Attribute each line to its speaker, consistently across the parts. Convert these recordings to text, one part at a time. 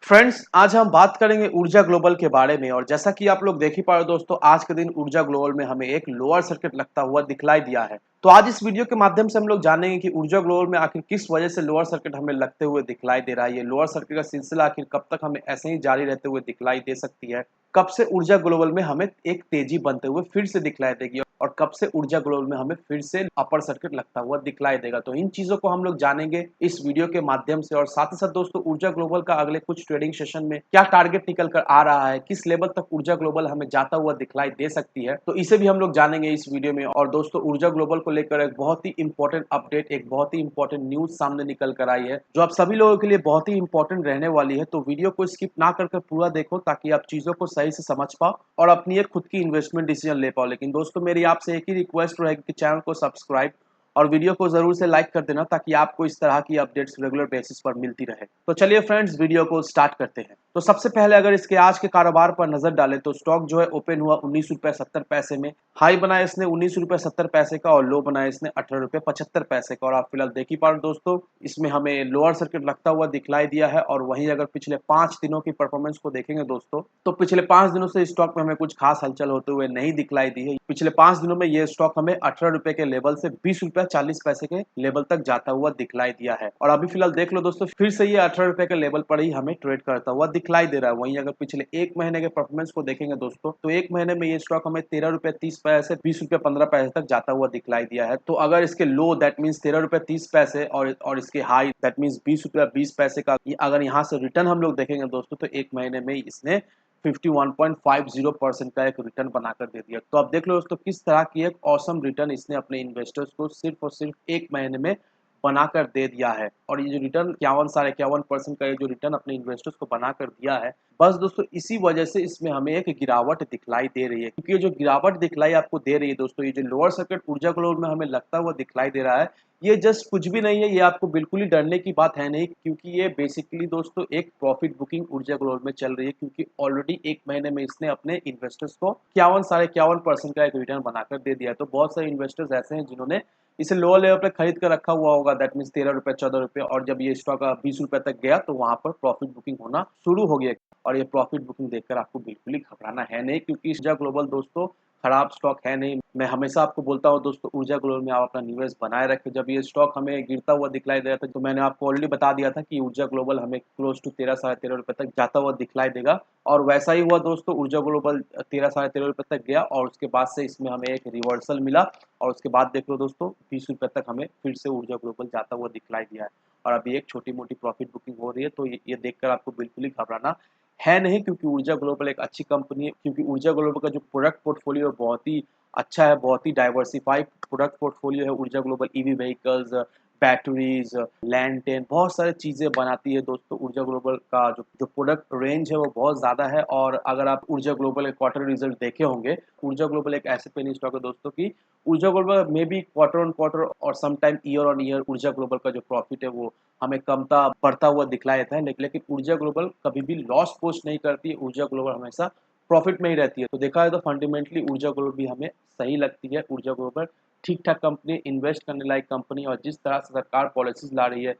Speaker 1: Friends, आज हम बात करेंगे ऊर्जा ग्लोबल के बारे में। और जैसा कि आप लोग देख ही पा रहे हो दोस्तों, आज के दिन ऊर्जा ग्लोबल में हमें एक लोअर सर्किट लगता हुआ दिखलाई दिया है। तो आज इस वीडियो के माध्यम से हम लोग जानेंगे कि ऊर्जा ग्लोबल में आखिर किस वजह से लोअर सर्किट हमें लगते हुए दिखलाई दे रहा है। ये लोअर सर्किट का सिलसिला आखिर कब तक हमें ऐसे ही जारी रहते हुए दिखलाई दे सकती है, कब से ऊर्जा ग्लोबल में हमें एक तेजी बनते हुए फिर से दिखलाई देगी, और कब से ऊर्जा ग्लोबल में हमें फिर से अपर सर्किट लगता हुआ दिखलाई देगा। तो इन चीजों को हम लोग जानेंगे इस वीडियो के माध्यम से। और साथ ही साथ दोस्तों, ऊर्जा ग्लोबल का अगले कुछ ट्रेडिंग सेशन में क्या टारगेट निकल कर आ रहा है, किस लेवल तक ऊर्जा ग्लोबल हमें जाता हुआ दिखलाई दे सकती है, तो इसे भी हम लोग जानेंगे इस वीडियो में। और दोस्तों, ऊर्जा ग्लोबल को लेकर एक बहुत ही इंपॉर्टेंट अपडेट, एक बहुत ही इंपॉर्टेंट न्यूज सामने निकल कर आई है, जो आप सभी लोगों के लिए बहुत ही इंपॉर्टेंट रहने वाली है। तो वीडियो को स्किप ना करके पूरा देखो, ताकि आप चीजों को सही से समझ पाओ और अपनी एक खुद की इन्वेस्टमेंट डिसीजन ले पाओ। लेकिन दोस्तों, मेरी आपसे एक ही रिक्वेस्ट रहेगी कि चैनल को सब्सक्राइब और वीडियो को जरूर से लाइक कर देना, ताकि आपको इस तरह की अपडेट्स रेगुलर बेसिस पर मिलती रहे। तो चलिए फ्रेंड्स, वीडियो को स्टार्ट करते हैं। तो सबसे पहले अगर इसके आज के कारोबार पर नजर डालें, तो स्टॉक जो है ओपन हुआ 19 रुपए 70 पैसे में। हाई बनाया इसने 19 रुपए 70 पैसे का, और लो बनाया इसने 18 रुपए 75 पैसे का। और आप फिलहाल देख ही पा रहे हो दोस्तों, इसमें हमें लोअर सर्किट लगता हुआ दिखलाई दिया है। और वहीं अगर पिछले 5 दिनों की परफॉर्मेंस को देखेंगे दोस्तों, तो पिछले 5 दिनों से स्टॉक में हमें कुछ खास हलचल होते हुए नहीं दिखलाई दी है। पिछले 5 दिनों में ये स्टॉक हमें 18 रुपए के लेवल से 20 रुपए 40 पैसे के लेवल तक जाता हुआ दिखलाई दिया है। और अभी फिलहाल देख लो दोस्तों, फिर से ये 18 रुपए के लेवल पर ही हमें ट्रेड करता हुआ दिखलाई दे रहा है। वहीं अगर पिछले एक महीने के परफॉर्मेंस को देखेंगे दोस्तों, तो एक महीने में ये स्टॉक हमें 13 रुपए 30 पैसे 20 रुपए 15 पैसे तक जाता हुआ दिखलाई दिया है। तो अगर इसके लो दैट मीन्स 13 रुपए 30 पैसे और इसके हाई दैट मीन्स 20 रुपए 20 पैसे का अगर यहाँ से रिटर्न हम लोग देखेंगे दोस्तों, तो एक महीने में इसने 51.50% का एक रिटर्न बनाकर दे दिया। तो आप देख लो दोस्तों, किस तरह की एक ऑसम रिटर्न इसने अपने इन्वेस्टर्स को सिर्फ और सिर्फ एक महीने में बनाकर दे दिया है। और ये जो रिटर्न 51 साढ़े 51% का ये जो रिटर्न अपने इन्वेस्टर्स को बनाकर दिया है, बस दोस्तों इसी वजह से इसमें हमें एक गिरावट दिखलाई दे रही है। क्योंकि ये जो गिरावट दिखलाई आपको दे रही है दोस्तों, ये जो लोअर सर्किट ऊर्जा ग्लोबल में हमें लगता हुआ दिखलाई दे रहा है, ये जस्ट कुछ भी नहीं है। ये आपको बिल्कुल ही डरने की बात है नहीं, क्योंकि ये बेसिकली दोस्तों एक प्रॉफिट बुकिंग ऊर्जा ग्लोबल में चल रही है। क्योंकि ऑलरेडी एक महीने में इसने अपने इन्वेस्टर्स को 51 साढ़े 51% का एक रिटर्न बनाकर दे दिया है। तो बहुत सारे इन्वेस्टर्स ऐसे हैं जिन्होंने इसे लोअर लेवल पे खरीद कर रखा हुआ होगा, दैट मीन्स 13 रुपए 14 रुपए, और जब ये स्टॉक 20 रुपए तक गया तो वहां पर प्रॉफिट बुकिंग होना शुरू हो गया। और ये प्रॉफिट बुकिंग देखकर आपको बिल्कुल ही घबराना है नहीं, क्योंकि ऊर्जा ग्लोबल दोस्तों खराब स्टॉक है नहीं। मैं हमेशा आपको बोलता हूँ दोस्तों, ऊर्जा ग्लोबल में आप अपना निवेश बनाए रखें। जब ये स्टॉक हमें गिरता हुआ दिखलाई दे रहा था, तो मैंने आपको ऑलरेडी बता दिया था कि ऊर्जा ग्लोबल हमें क्लोज टू 13 साढ़े 13 रुपए तक जाता हुआ दिखलाई देगा। और वैसा ही हुआ दोस्तों, ऊर्जा ग्लोबल 13 साढ़े 13 रुपए तक गया, और उसके बाद से इसमें हमें एक रिवर्सल मिला। और उसके बाद देख लो दोस्तों, 20 रुपए तक हमें फिर से ऊर्जा ग्लोबल जाता हुआ दिखलाई दिया है। और अभी एक छोटी मोटी प्रॉफिट बुकिंग हो रही है। तो ये देखकर आपको बिल्कुल ही घबराना है नहीं, क्योंकि ऊर्जा ग्लोबल एक अच्छी कंपनी है। क्योंकि ऊर्जा ग्लोबल का जो प्रोडक्ट पोर्टफोलियो है बहुत ही अच्छा है, बहुत ही डाइवर्सिफाइड प्रोडक्ट पोर्टफोलियो है ऊर्जा ग्लोबल। ईवी व्हीकल्स, बैटरीज, लैंटेन, बहुत सारी चीजें बनाती है दोस्तों। ऊर्जा ग्लोबल का जो जो प्रोडक्ट रेंज है वो बहुत ज्यादा है। और अगर आप ऊर्जा ग्लोबल के क्वार्टर रिजल्ट देखे होंगे, ऊर्जा ग्लोबल एक ऐसे पेनी स्टॉक है दोस्तों की ऊर्जा ग्लोबल में भी क्वार्टर ऑन क्वार्टर और समटाइम ईयर ऑन ईयर ऊर्जा ग्लोबल का जो प्रॉफिट है वो हमें कमता बढ़ता हुआ दिखलाई देता है। लेकिन ऊर्जा ग्लोबल कभी भी लॉस पोस्ट नहीं करती है। ऊर्जा ग्लोबल हमेशा प्रॉफिट में ही रहती है। तो देखा है तो फंडामेंटली ऊर्जा ग्लोबल भी हमें सही लगती है। ऊर्जा ग्लोबल ठीक ठाक कंपनी, इन्वेस्ट करने लायक कंपनी। और जिस तरह से सरकार पॉलिसीज ला रही है,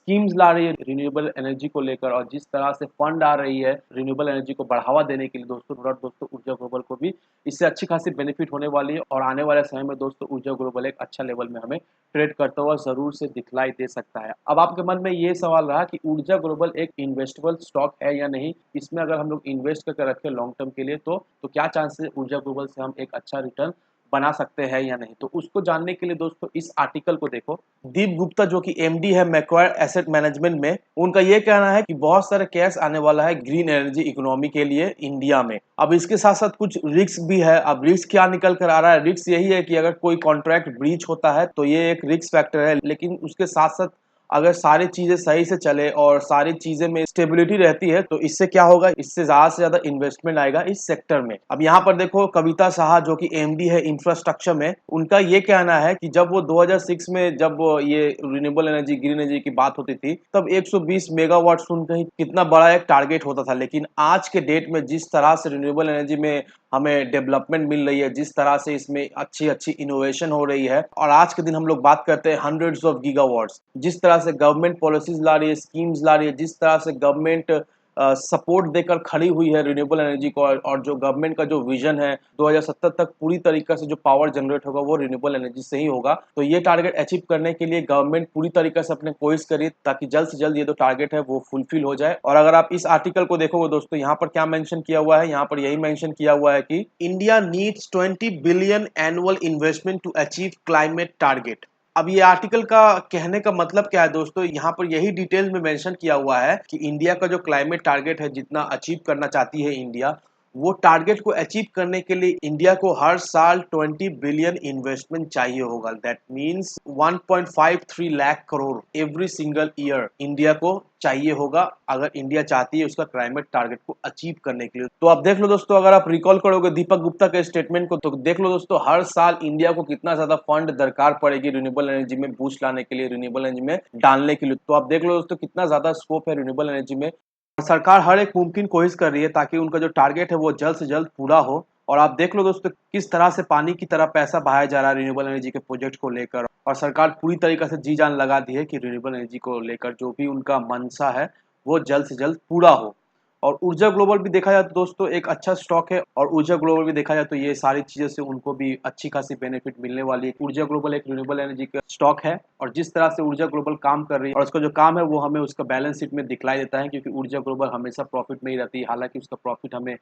Speaker 1: स्कीम्स ला रही है रिन्यूएबल एनर्जी को लेकर, और जिस तरह से फंड आ रही है रिन्यूएबल एनर्जी को बढ़ावा देने के लिए दोस्तों ऊर्जा ग्लोबल को भी इससे अच्छी खासी बेनिफिट होने वाली है। और आने वाले समय में दोस्तों ऊर्जा ग्लोबल एक अच्छा लेवल में हमें ट्रेड करता हुआ जरूर से दिखलाई दे सकता है। अब आपके मन में ये सवाल रहा कि ऊर्जा ग्लोबल एक इन्वेस्टेबल स्टॉक है या नहीं, इसमें अगर हम लोग इन्वेस्ट करके रखें लॉन्ग टर्म के लिए, तो क्या चांसेस ऊर्जा ग्लोबल से हम एक अच्छा रिटर्न बना सकते हैं या नहीं। तो उसको जानने के लिए दोस्तों इस आर्टिकल को देखो। दीप गुप्ता जो कि एमडी है मैक्वायर एसेट मैनेजमेंट में, उनका ये कहना है कि बहुत सारे कैश आने वाला है ग्रीन एनर्जी इकोनॉमी के लिए इंडिया में। अब इसके साथ साथ कुछ रिस्क भी है। अब रिस्क क्या निकल कर आ रहा है, रिस्क यही है कि अगर कोई कॉन्ट्रैक्ट ब्रीच होता है तो ये एक रिस्क फैक्टर है। लेकिन उसके साथ साथ अगर सारी चीजें सही से चले और सारी चीजें में स्टेबिलिटी रहती है, तो इससे क्या होगा, इससे ज्यादा से ज्यादा इन्वेस्टमेंट आएगा इस सेक्टर में। अब यहाँ पर देखो, कविता साहा जो कि एमडी है इंफ्रास्ट्रक्चर में, उनका ये कहना है कि जब वो 2006 में जब ये रिन्यूएबल एनर्जी ग्रीन एनर्जी की बात होती थी, तब 120 मेगावाट सुनकर ही कितना बड़ा एक टारगेट होता था। लेकिन आज के डेट में जिस तरह से रिन्यूएबल एनर्जी में हमें डेवलपमेंट मिल रही है, जिस तरह से इसमें अच्छी अच्छी इनोवेशन हो रही है, और आज के दिन हम लोग बात करते हैं हंड्रेड्स ऑफ गीगावाट्स, जिस तरह से गवर्नमेंट पॉलिसीज ला रही है, स्कीम्स ला रही है, जिस तरह से गवर्नमेंट सपोर्ट देकर खड़ी हुई है रिन्यूएबल एनर्जी को, और जो गवर्नमेंट का जो विजन है 2070 तक पूरी तरीके से जो पावर जनरेट होगा वो रिन्यूएबल एनर्जी से ही होगा। तो ये टारगेट अचीव करने के लिए गवर्नमेंट पूरी तरीके से अपने कोशिश करिए ताकि जल्द से जल्द ये जो टारगेट है वो फुलफिल हो जाए। और अगर आप इस आर्टिकल को देखोगे दोस्तों, यहाँ पर क्या मेंशन किया हुआ है, यहाँ पर यही मेंशन किया हुआ है कि India needs 20 billion annual investment to achieve climate target. अब ये आर्टिकल का कहने का मतलब क्या है दोस्तों, यहाँ पर यही डिटेल में मेंशन किया हुआ है कि इंडिया का जो क्लाइमेट टारगेट है, जितना अचीव करना चाहती है इंडिया, वो टारगेट को अचीव करने के लिए इंडिया को हर साल 20 बिलियन इन्वेस्टमेंट चाहिए होगा। That means 1.53 lakh crore every single year India को चाहिए होगा, अगर इंडिया चाहती है उसका क्लाइमेट टारगेट को अचीव करने के लिए। तो आप देख लो दोस्तों, अगर आप रिकॉल करोगे दीपक गुप्ता के स्टेटमेंट को, तो देख लो दोस्तों हर साल इंडिया को कितना ज्यादा फंड दरकार पड़ेगी रिन्यूएबल एनर्जी में बूस्ट लाने के लिए, रिन्यूएबल एनर्जी में डालने के लिए। तो आप देख लो दोस्तों कितना ज्यादा स्कोप है रिन्यूएबल एनर्जी में। सरकार हर एक मुमकिन कोशिश कर रही है ताकि उनका जो टारगेट है वो जल्द से जल्द पूरा हो। और आप देख लो दोस्तों किस तरह से पानी की तरह पैसा बहाया जा रहा है रिन्यूएबल एनर्जी के प्रोजेक्ट को लेकर, और सरकार पूरी तरीके से जी जान लगा दी है कि रिन्यूएबल एनर्जी को लेकर जो भी उनका मंशा है वो जल्द से जल्द पूरा हो। और ऊर्जा ग्लोबल भी देखा जाए तो दोस्तों एक अच्छा स्टॉक है, और ऊर्जा ग्लोबल भी देखा जाए तो ये सारी चीज़ों से उनको भी अच्छी खासी बेनिफिट मिलने वाली है। ऊर्जा ग्लोबल एक रिन्यूएबल एनर्जी का स्टॉक है, और जिस तरह से ऊर्जा ग्लोबल काम कर रही है और उसका जो काम है वो हमें उसका बैलेंस शीट में दिखलाई देता है, क्योंकि ऊर्जा ग्लोबल हमेशा प्रॉफिट में ही रहती है। हालांकि उसका प्रॉफिट हमें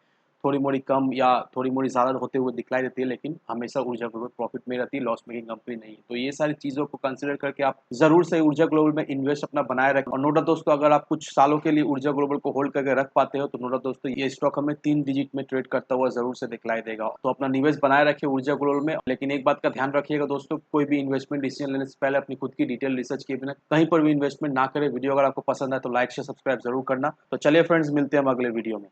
Speaker 1: थोड़ी मोड़ी कम या थोड़ी मोड़ी ज़्यादा होते हुए दिखलाई देती है, लेकिन हमेशा ऊर्जा ग्लोबल प्रॉफिट में रहती है, लॉस मेकिंग कंपनी नहीं है। तो ये सारी चीज़ों को कंसिडर करके आप जरूर से ऊर्जा ग्लोबल में इन्वेस्ट अपना बनाए रखें। और नो डाउट दोस्तों, अगर आप कुछ सालों के लिए ऊर्जा ग्लोबल को होल्ड करके रख पाते हो तो नो डाउट दोस्तों ये स्टॉक हमें 3 डिजिट में ट्रेड करता हुआ जरूर से दिखलाई देगा। तो अपना निवेश बनाए रखिए ऊर्जा ग्लोबल में। लेकिन एक बात का ध्यान रखिएगा दोस्तों, कोई भी इन्वेस्टमेंट डिसीजन लेने से पहले अपनी खुद की डिटेल रिसर्च किए बिना कहीं पर भी इन्वेस्टमेंट ना करें। वीडियो अगर आपको पसंद है तो लाइक शेयर सब्सक्राइब जरूर करना। तो चलिए फ्रेंड्स, मिलते हैं हम अगले वीडियो में।